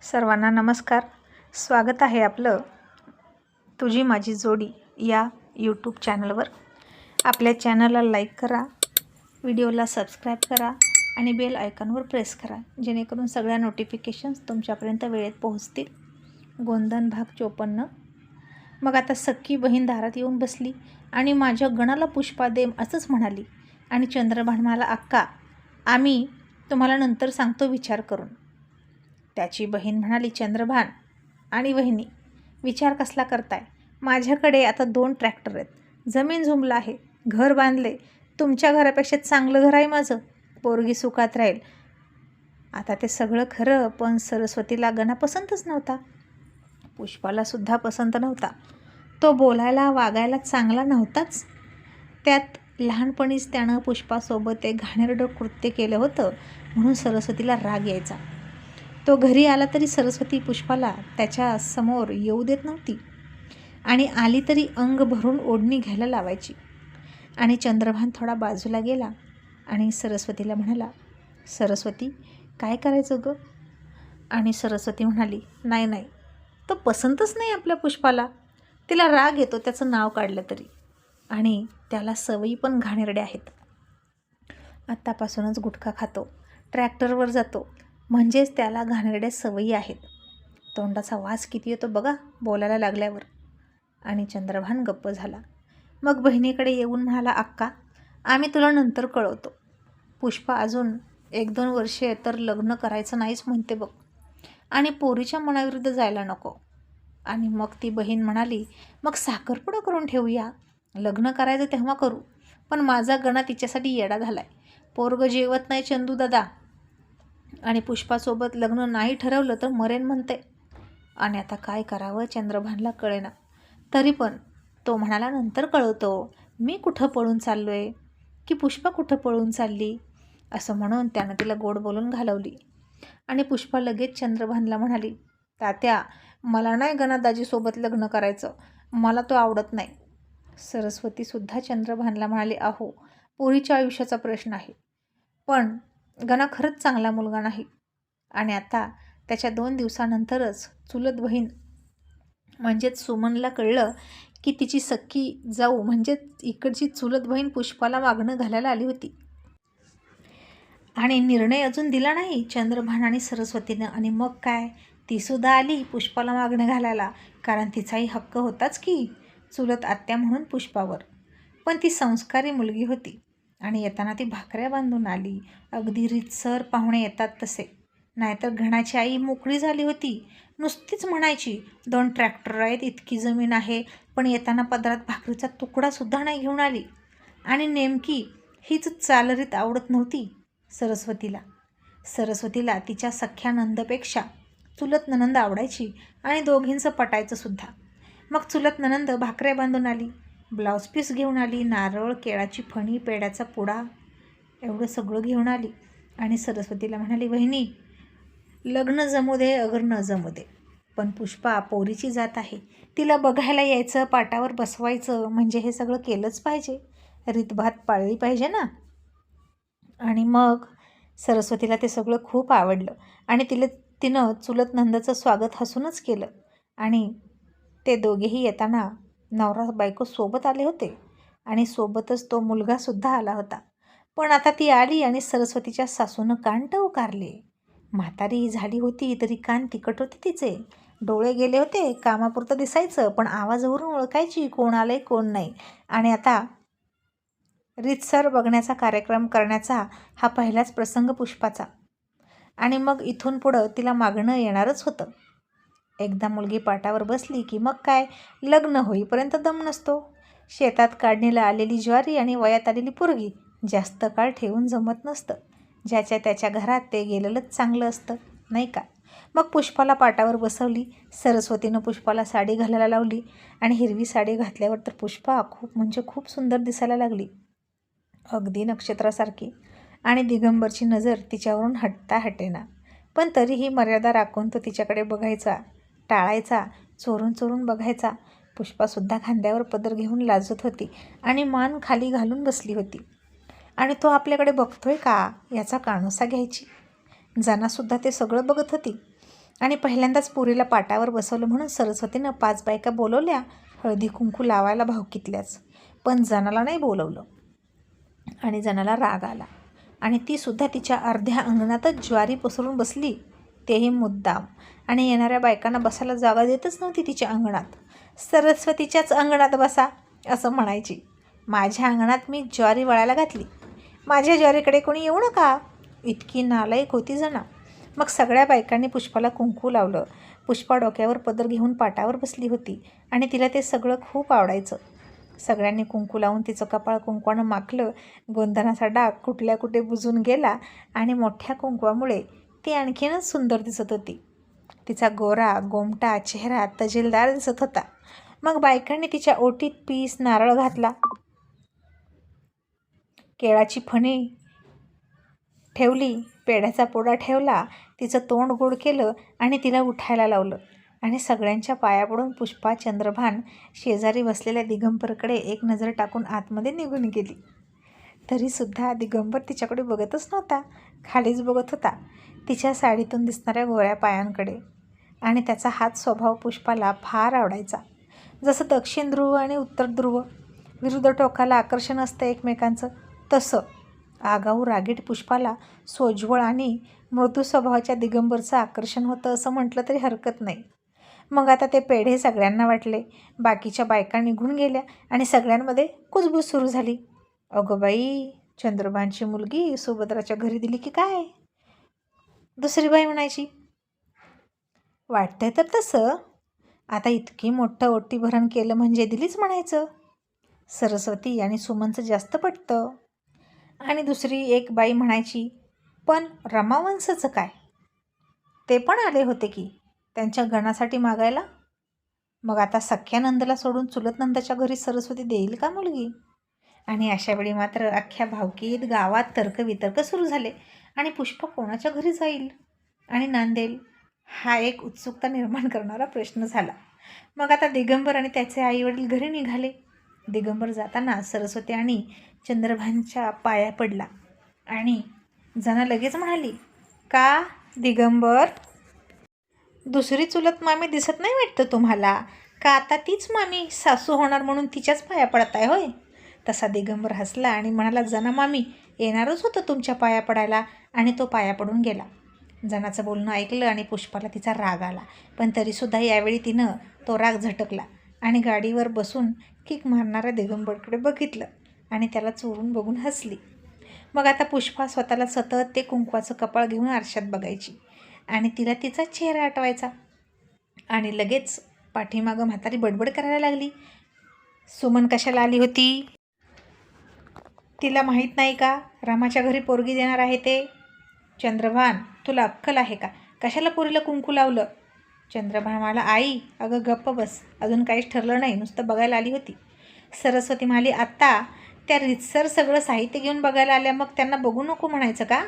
सर्वांना नमस्कार. स्वागत आहे आपलं तुझी माझी जोडी या यूट्यूब चॅनलवर. आपल्या चॅनलला लाईक करा, व्हिडिओला सबस्क्राईब करा आणि बेल आयकॉनवर प्रेस करा, जेणेकरून सगळ्या नोटिफिकेशन्स तुमच्यापर्यंत वेळेत पोहोचतील. गोंधन भाग 54. मग आता सख्खी बहीण दारात येऊन बसली आणि माझ्या गणाला पुष्पा दे असंच म्हणाली. आणि चंद्रभान म्हणाला, अक्का आम्ही तुम्हाला नंतर सांगतो विचार करून. त्याची बहीण म्हणाली, चंद्रभान आणि वहिनी विचार कसला करताय? माझ्याकडे आता 2 ट्रॅक्टर आहेत, जमीन जुमला आहे, घर बांधले, तुमच्या घरापेक्षा चांगलं घर आहे माझं, पोरगी सुखात राहील. आता ते सगळं खरं, पण सरस्वतीला गणा पसंतच नव्हता. पुष्पाला सुद्धा पसंत नव्हता. तो बोलायला वागायला चांगला नव्हताच. त्यात लहानपणीच त्यानं पुष्पासोबत एक घाणेरडं कृत्य केलं होतं, म्हणून सरस्वतीला राग यायचा. तो घरी आला तरी सरस्वती पुष्पाला त्याच्या समोर येऊ देत नव्हती आणि आली तरी अंग भरून ओढणी घ्यायला लावायची. आणि चंद्रभान थोडा बाजूला गेला आणि सरस्वतीला म्हणाला, सरस्वती काय करायचं गं? आणि सरस्वती म्हणाली, नाही, तो पसंतच नाही आपल्या पुष्पाला. तिला राग येतो त्याचं नाव काढलं तरी, आणि त्याला सवयी पण घाणेरड्या आहेत. आत्तापासूनच गुटखा खातो, ट्रॅक्टरवर जातो, म्हणजेच त्याला घाणेरड्या सवयी आहेत. तोंडाचा वास किती येतो बघा बोलायला लागल्यावर. आणि चंद्रभान गप्प झाला. मग बहिणीकडे येऊन म्हणाला, अक्का आम्ही तुला नंतर कळवतो. पुष्पा अजून 1-2 वर्षे तर लग्न करायचं नाहीच म्हणते बघ, आणि पोरीच्या मनाविरुद्ध जायला नको. आणि मग ती बहीण म्हणाली, मग साखरपुडा करून ठेवूया, लग्न करायचं तेव्हा करू, पण माझा गणा तिच्यासाठी येडा झालाय. पोरगं जेवत नाही चंदू दादा, आणि पुष्पासोबत लग्न नाही ठरवलं तर मरेन म्हणते. आणि आता काय करावं चंद्रभानला कळेना. तरी पण तो म्हणाला, नंतर कळवतो. मी कुठं पळून चाललो आहे की पुष्पा कुठं पळून चालली, असं म्हणून त्यानं तिला गोड बोलून घालवली. आणि पुष्पा लगेच चंद्रभानला म्हणाली, तात्या मला नाही गणादाजीसोबत लग्न करायचं, मला तो आवडत नाही. सरस्वतीसुद्धा चंद्रभानला म्हणाली, अहो पोरीच्या आयुष्याचा प्रश्न आहे, पण गणा खरंच चांगला मुलगा नाही. आणि आता त्याच्या 2 दिवसानंतरच चुलत बहीण म्हणजेच सुमनला कळलं की तिची सख्खी जाऊ म्हणजेच इकडची चुलत बहीण पुष्पाला मागणं घालायला आली होती. आणि निर्णय अजून दिला नाही चंद्रभान आणि सरस्वतीनं. आणि मग काय, तीसुद्धा आली पुष्पाला मागणं घालायला, कारण तिचाही हक्क होताच की चुलत आत्या म्हणून पुष्पावर. पण ती संस्कारी मुलगी होती आणि येताना ती भाकऱ्या बांधून आली, अगदी रीतसर पाहुणे येतात तसे. नाहीतर घणाची आई मोकळी झाली होती, नुसतीच म्हणायची 2 ट्रॅक्टर आहेत, इतकी जमीन आहे, पण येताना पदरात भाकरीचा तुकडासुद्धा नाही घेऊन आली. आणि नेमकी हीच चालरीत आवडत नव्हती सरस्वतीला तिच्या सख्या नंदपेक्षा चुलत ननंद आवडायची, आणि दोघींचं पटायचं सुद्धा. मग चुलत ननंद भाकऱ्या बांधून आली, ब्लाऊज पीस घेऊन आली, नारळ, केळाची फणी, पेड्याचा पुडा, एवढं सगळं घेऊन आली. आणि सरस्वतीला म्हणाली, वहिनी लग्न जमू दे अगर न जमू दे, पण पुष्पा पोरीची जात आहे, तिला बघायला यायचं, पाटावर बसवायचं, म्हणजे हे सगळं केलंच पाहिजे, रीतभात पाळली पाहिजे ना. आणि मग सरस्वतीला ते सगळं खूप आवडलं आणि तिनं चुलत नंदाचं स्वागत हसूनच केलं. आणि ते दोघेही येताना नवरा बायको सोबत आले होते आणि सोबतच तो मुलगासुद्धा आला होता. पण आता ती आली आणि सरस्वतीच्या सासूनं कान टवकारले. म्हातारी झाली होती तरी कान तिखट होते तिचे, डोळे गेले होते, कामापुरतं दिसायचं, पण आवाजावरून ओळखायची कोण आलंय कोण नाही. आणि आता रीतसर बघण्याचा कार्यक्रम करण्याचा हा पहिलाच प्रसंग पुष्पाचा. आणि मग इथून पुढं तिला मागणं येणारच होतं. एकदा मुलगी पाटावर बसली की मग काय, लग्न होईपर्यंत दम नसतो. शेतात काढणीला आलेली ज्वारी आणि वयात आलेली पोरगी जास्त काळ ठेवून जमत नसतं. ज्याच्या त्याच्या घरात ते गेलेलंच चांगलं असतं, नाही का. मग पुष्पाला पाटावर बसवली. सरस्वतीनं पुष्पाला साडी घालायला लावली आणि हिरवी साडी घातल्यावर तर पुष्पा खूप म्हणजे खूप सुंदर दिसायला लागली, अगदी नक्षत्रासारखी. आणि दिगंबरची नजर तिच्यावरून हटता हटेना, पण तरीही मर्यादा राखून तो तिच्याकडे बघायचा, टाळायचा, चोरून चोरून बघायचा. पुष्पासुद्धा खांद्यावर पदर घेऊन लाजत होती आणि मान खाली घालून बसली होती. आणि तो आपल्याकडे बघतोय का याचा कानोसा घ्यायची. जनासुद्धा ते सगळं बघत होती. आणि पहिल्यांदाच पुरीला पाटावर बसवलं म्हणून सरस्वतीनं 5 बायका बोलवल्या हळदी कुंकू लावायला भावकीतल्याच. पण जनाला नाही बोलवलं आणि जनाला राग आला आणि ती सुद्धा तिच्या अर्ध्या अंगणातच ज्वारी पसरून बसली, तेही मुद्दाम. आणि येणाऱ्या बायकांना बसायला जागा देतच नव्हती तिच्या अंगणात. सरस्वतीच्याच अंगणात बसा असं म्हणायची. माझ्या अंगणात मी ज्वारी वळायला घातली, माझ्या ज्वारीकडे कोणी येऊ नका. इतकी नालायक होती जना. मग सगळ्या बायकांनी पुष्पाला कुंकू लावलं. पुष्पा डोक्यावर पदर घेऊन पाटावर बसली होती आणि तिला ते सगळं खूप आवडायचं. सगळ्यांनी कुंकू लावून तिचं कपाळ कुंकवानं माखलं. गोंधनाचा डाग कुठल्या कुठे बुजून गेला आणि मोठ्या कुंकवामुळे ती आणखीनच सुंदर दिसत होती. तिचा गोरा गोमटा चेहरा तजेलदार दिसत होता. मग बायकांनी तिच्या ओटीत पीस नारळ घातला, केळाची फणी ठेवली, पेढ्याचा पोडा ठेवला, तिचं तोंड गोड केलं आणि तिला उठायला लावलं. आणि सगळ्यांच्या पाया पडून पुष्पा चंद्रभान शेजारी बसलेल्या दिगंबरकडे एक नजर टाकून आतमध्ये निघून गेली. तरीसुद्धा दिगंबर तिच्याकडे बघतच नव्हता, खालीच बघत होता, तिच्या साडीतून दिसणाऱ्या गोऱ्या पायांकडे. आणि त्याचा हाच स्वभाव पुष्पाला फार आवडायचा. जसं दक्षिण ध्रुव आणि उत्तर ध्रुव विरुद्ध टोकाला आकर्षण असतं एकमेकांचं, तसं आगाऊ रागीट पुष्पाला सोज्वळ आणि मृदू स्वभावाच्या दिगंबरचं आकर्षण होतं असं म्हटलं तरी हरकत नाही. मग आता ते पेढे सगळ्यांना वाटले. बाकीच्या बायका निघून गेल्या आणि सगळ्यांमध्ये कुजबूज सुरू झाली. अगं बाई, चंद्रभानची मुलगी सुभद्राच्या घरी दिली की काय? दुसरी बाई म्हणायची. वाटतंय तर तसं. आता इतकी मोठं ओटीभरण केलं म्हणजे दिलीच म्हणायचं. सरस्वती आणि सुमनचं जास्त पटतं. आणि दुसरी एक बाई म्हणायची, पण रमावंशचं काय? ते पण आले होते की त्यांच्या गणासाठी मागायला. मग आता सख्या नंदला सोडून चुलत नंदाच्या घरी सरस्वती देईल का मुलगी? आणि अशावेळी मात्र अख्ख्या भावकीत गावात तर्कवितर्क सुरू झाले. आणि पुष्पा कोणाच्या घरी जाईल आणि नांदेल हा एक उत्सुकता निर्माण करणारा प्रश्न झाला. मग आता दिगंबर आणि त्याचे आईवडील घरी निघाले. दिगंबर जाताना सरस्वती आणि चंद्रभानच्या पाया पडला आणि जना लगेच म्हणाली, का दिगंबर, दुसरी चुलत मामी दिसत नाही वाटतं तुम्हाला? का आता तीच मामी सासू होणार म्हणून तिच्याच पाया पडताय होय? तसा दिगंबर हसला आणि म्हणाला, जना मामी येणारच होतं तुमच्या पाया पडायला आणि तो पाया पडून गेला. जनाचं बोलणं ऐकलं आणि पुष्पाला तिचा राग आला, पण तरीसुद्धा यावेळी तिनं तो राग झटकला आणि गाडीवर बसून किक मारणाऱ्या दिगंबरकडे बघितलं आणि त्याला चोरून बघून हसली. मग आता पुष्पा स्वतःला सतत ते कुंकवाचं कपाळ घेऊन आरशात बघायची आणि तिला तिचा चेहरा आठवायचा. आणि लगेच पाठीमागं म्हातारी बडबड करायला लागली, सुमन कशाला आली होती? तिला माहीत नाही का रामाच्या घरी पोरगी देणार आहे ते? चंद्रभान, तुला अक्कल आहे का? कशाला पोरीला कुंकू लावलं? चंद्रभान म्हणाला, आई अगं गप्प बस, अजून काहीच ठरलं नाही, नुसतं बघायला आली होती. सरस्वती म्हणाली, आत्ता त्या रितसर सगळं साहित्य घेऊन बघायला आल्या, मग त्यांना बघू नको म्हणायचं का?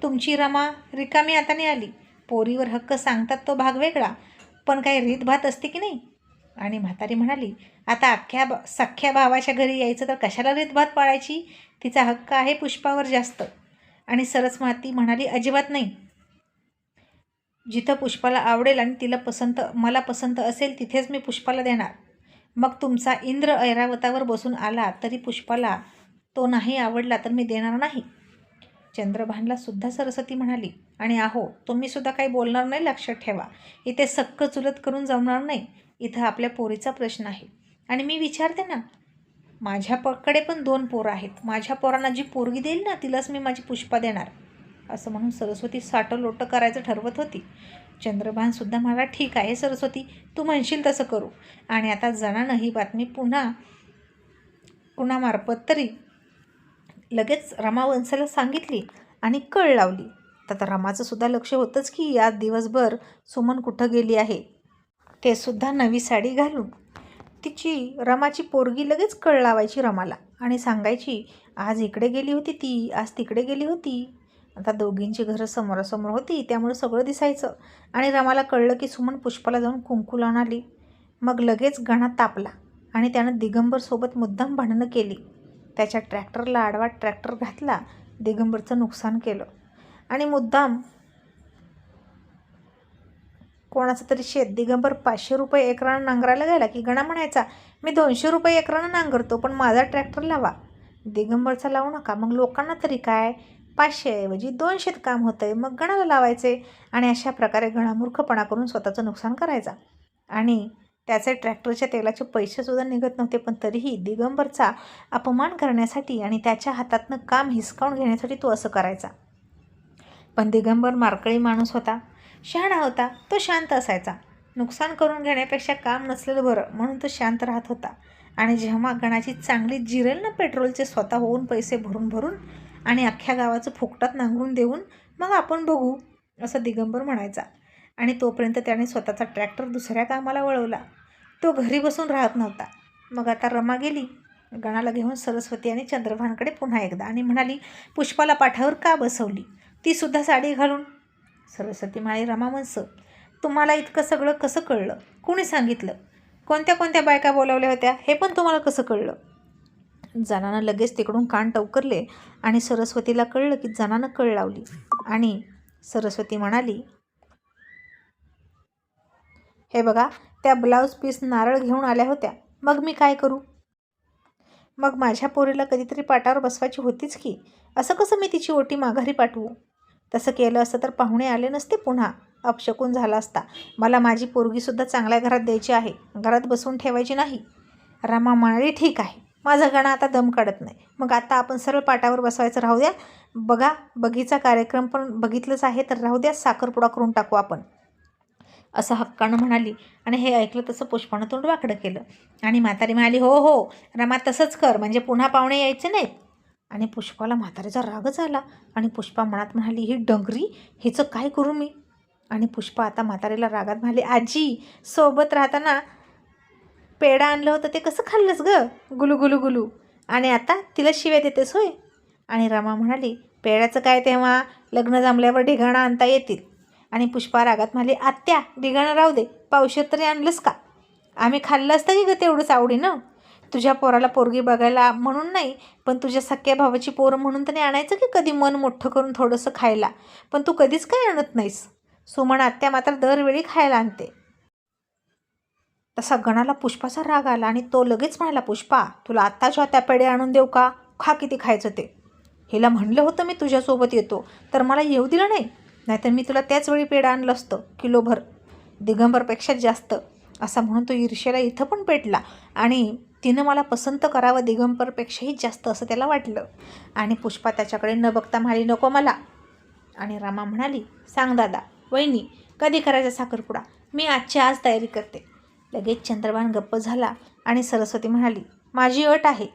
तुमची रमा रिकामी हाताने आली. पोरीवर हक्क सांगतात तो भाग वेगळा, पण काही रीतभात असते की नाही? आणि म्हातारी म्हणाली, आता सख्या भावाच्या घरी यायचं तर कशाला रीतभात पाळायची? तिचा हक्क आहे पुष्पावर जास्त. आणि सरस्वती म्हणाली, अजिबात नाही. जिथं पुष्पाला आवडेल आणि मला पसंत असेल तिथेच मी पुष्पाला देणार. मग तुमचा इंद्र ऐरावतावर बसून आला तरी पुष्पाला तो नाही आवडला तर मी देणार नाही. चंद्रभानला सुद्धा सरस्वती म्हणाली, आणि आहो तुम्हीसुद्धा काही बोलणार नाही, लक्षात ठेवा. इथे सक्क चुलत करून जमणार नाही. इथं आपल्या पोरीचा प्रश्न आहे. आणि मी विचारते ना, माझ्याकडे पण 2 पोरं आहेत. माझ्या पोरांना जी पोरगी देईल ना तिलाच मी माझी पुष्पा देणार. असं म्हणून सरस्वती साटं लोटं करायचं ठरवत होती. चंद्रभानसुद्धा मला, ठीक आहे सरस्वती, तू म्हणशील तसं करू. आणि आता जणानं ही बातमी पुन्हा कुणामार्फत तरी लगेच रमावंशाला सांगितली आणि कळ लावली. तर रमाचं सुद्धा लक्ष होतंच की आज दिवसभर सुमन कुठं गेली आहे, ते सुद्धा नवी साडी घालून. तिची रमाची पोरगी लगेच कळ लावायची रमाला आणि सांगायची, आज इकडे गेली होती ती, आज तिकडे गेली होती. आता दोघींची घरं समोरासमोर होती त्यामुळे सगळं दिसायचं. आणि रमाला कळलं की सुमन पुष्पाला जाऊन कुंकू लावून आली. मग लगेच गणा तापला आणि त्यानं दिगंबरसोबत मुद्दाम भांडणं केली. त्याच्या ट्रॅक्टरला आडवा ट्रॅक्टर घातला, दिगंबरचं नुकसान केलं आणि मुद्दाम कोणाचं तरी शेत दिगंबर 500 रुपये एकरानं नांगरायला गेला की गणा म्हणायचा, मी 200 रुपये एकरानं नांगरतो, पण माझा ट्रॅक्टर लावा. दिगंबरचा लावू नका. मग लोकांना तरी काय, 500 ऐवजी 200 काम होतंय, मग गणाला लावायचे. आणि अशा प्रकारे गणा मूर्खपणा करून स्वतःचं नुकसान करायचा. आणि त्याचे ट्रॅक्टरच्या तेलाचे पैसेसुद्धा निघत नव्हते, पण तरीही दिगंबरचा अपमान करण्यासाठी आणि त्याच्या हातातनं काम हिसकावून घेण्यासाठी तो असं करायचा. पण दिगंबर मारकळी माणूस होता, शहाणा होता, तो शांत असायचा. नुकसान करून घेण्यापेक्षा काम नसलेलं बरं म्हणून तो शांत राहत होता. आणि जेव्हा गणाची चांगली जिरेल ना पेट्रोलचे स्वतः होऊन पैसे भरून भरून आणि अख्ख्या गावाचं फुकटात नांगरून देऊन, मग आपण बघू, असं दिगंबर म्हणायचा. आणि तोपर्यंत त्याने स्वतःचा ट्रॅक्टर दुसऱ्या कामाला वळवला. तो घरी बसून राहत नव्हता. मग आता रमा गेली गणाला घेऊन सरस्वती आणि चंद्रभानकडे पुन्हा एकदा आणि म्हणाली, पुष्पाला पाठावर का बसवली, ती सुद्धा साडी घालून? सरस्वती म्हणाली, रमा वंस, तुम्हाला इतकं सगळं कसं कळलं? कुणी सांगितलं? कोणत्या कोणत्या बायका बोलावल्या होत्या हे पण तुम्हाला कसं कळलं? जनानं लगेच तिकडून कान टवकरले आणि सरस्वतीला कळलं की जनानं कळ लावली. आणि सरस्वती म्हणाली, हे बघा, त्या ब्लाऊज पीस नारळ घेऊन आल्या होत्या, मग मी काय करू? मग माझ्या पोरीला कधीतरी पाटावर बसवायची होतीच की, असं कसं मी तिची ओटी माघारी पाठवू? तसं केलं असतं तर पाहुणे आले नसते, पुन्हा अपशकून झाला असता. मला माझी पोरगीसुद्धा चांगल्या घरात द्यायची आहे, घरात बसवून ठेवायची नाही. रमा म्हणाली, ठीक आहे, माझा गणा आता दम काढत नाही, मग आता आपण सरळ पाटावर बसवायचं राहू द्या. बघा, बगीचा कार्यक्रम पण बघितलंच आहे, तर राहू द्या, साखरपुडा करून टाकू आपण, असं हक्कानं म्हणाली. आणि हे ऐकलं तसं पुष्पानं तोंड वाकडं केलं. आणि म्हातारी म्हणाली, हो हो रमा, तसंच कर, म्हणजे पुन्हा पाहुणे यायचे नाहीत. आणि पुष्पाला म्हातारीचा रागच आला. आणि पुष्पा मनात म्हणाली, ही डंगरी, हिचं काय करू मी? आणि पुष्पा आता म्हातारीला रागात म्हणाली, आजी, सोबत राहताना पेढा आणलं होतं ते कसं खाल्लंस ग, गुलू गुलू गुलू, आणि आता तिला शिव्या देतेस होय? आणि रमा म्हणाली, पेढ्याचं काय, तेव्हा लग्न जमल्यावर ढिगाणं आणता येतील. आणि पुष्पा रागात म्हणाली, आत्या, ढिगाणं राहू दे, पावशेर तरी आणलंस का? आम्ही खाल्लं असतं की ग तेवढंच आवडीनं. तुझ्या पोराला पोरगी बघायला म्हणून नाही, पण तुझ्या सख्या भावाची पोरं म्हणून तरी आणायचं की कधी मन मोठं करून थोडंसं खायला, पण तू कधीच काय आणत नाहीस. सुमन आत्या मात्र दरवेळी खायला आणते. तसा गणाला पुष्पाचा राग आला आणि तो लगेच म्हणाला, पुष्पा, तुला आत्ताच्या त्या पेढे आणून देऊ का? खा किती खायचं ते. हिला म्हणलं होतं मी तुझ्यासोबत येतो, तर मला येऊ दिलं नाही, नाहीतर मी तुला त्याच वेळी पेढा आणलं असतं, किलोभर, दिगंबरपेक्षा जास्त. असा म्हणून तो ईर्ष्याला इथं पण पेटला. आणि तिनं मला पसंत करावं दिगंबरपेक्षाही जास्त, असं त्याला वाटलं. आणि पुष्पा त्याच्याकडे न बघता म्हणाली, नको मला. आणि रमा म्हणाली, सांग दादा, वहिनी, कधी करायचा साखरपुडा? मी आजची आज तयारी करते. लगेच चंद्रभान गप्प झाला. आणि सरस्वती म्हणाली, माझी अट आहे,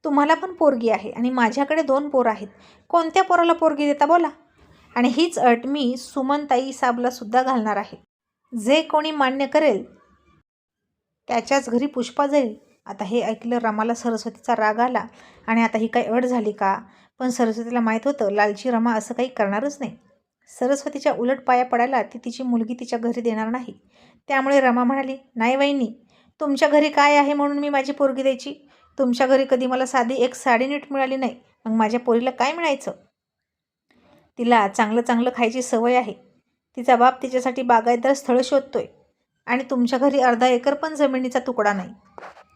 तुम्हाला पण पोरगी आहे आणि माझ्याकडे 2 पोरं आहेत, कोणत्या पोराला पोरगी देता बोला? आणि हीच अट मी सुमनताई साबला सुद्धा घालणार आहे. जे कोणी मान्य करेल त्याच्याच घरी पुष्पा जाईल. आता हे ऐकलं रमाला सरस्वतीचा राग आला. आणि आता ही काही अट झाली का? पण सरस्वतीला माहीत होतं लालची रमा असं काही करणारच नाही. सरस्वतीच्या उलट पाया पडायला ती तिची मुलगी तिच्या घरी देणार नाही. त्यामुळे रमा म्हणाली, नाही वहिनी, तुमच्या घरी काय आहे म्हणून मी माझी पोरगी द्यायची? तुमच्या घरी कधी मला साधी एक साडी नीट मिळाली नाही, मग माझ्या पोरीला काय मिळायचं? तिला चांगलं चांगलं खायची सवय आहे. तिचा बाप तिच्यासाठी बागायतदार स्थळं शोधतोय. आणि तुमच्या घरी अर्धा एकर पण जमिनीचा तुकडा नाही.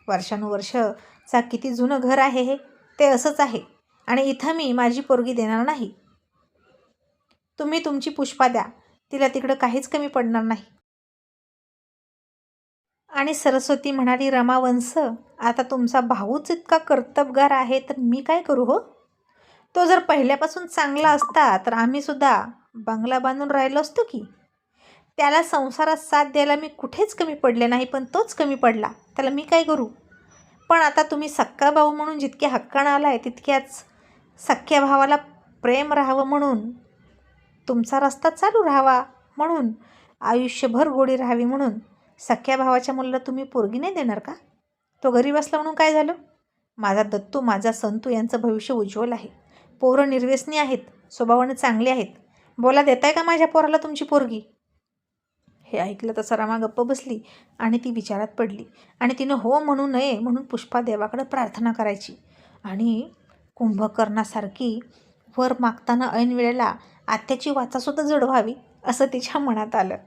वर्षानुवर्षचा किती जुनं घर आहे हे, ते असंच आहे. आणि इथं मी माझी पोरगी देणार नाही. तुम्ही तुमची पुष्पा द्या, तिला तिकडं काहीच कमी पडणार नाही. आणि सरस्वती म्हणाली, रमावंश, आता तुमचा भाऊच इतका कर्तबगार आहे तर मी काय करू हो? तो जर पहिल्यापासून चांगला असता तर आम्हीसुद्धा बंगला बांधून राहिलो असतो की. त्याला संसारात साथ द्यायला मी कुठेच कमी पडले नाही, पण तोच कमी पडला, त्याला मी काय करू? पण आता तुम्ही सक्का भाऊ म्हणून जितक्या हक्कानं आलाय, तितक्याच सख्या भावाला प्रेम राहावं म्हणून, तुमचा रस्ता चालू राहावा म्हणून, आयुष्यभर गोडी राहावी म्हणून सख्या भावाच्या मुलाला तुम्ही पोरगी नाही देणार का? तो गरीब असला म्हणून काय झालं? माझा दत्तू, माझा संतू यांचं भविष्य उज्ज्वल आहे. पोरं निर्व्यसनी आहेत, स्वभावाने चांगले आहेत. बोला, देताय का माझ्या पोराला तुमची पोरगी? हे ऐकलं तसं रमा गप्प बसली आणि ती विचारात पडली. आणि तिनं हो म्हणू नये म्हणून पुष्पा देवाकडे प्रार्थना करायची. आणि कुंभकर्णासारखी वर मागताना ऐन वेळेला आत्याची वाचासुद्धा जड व्हावी असं तिच्या मनात आलं.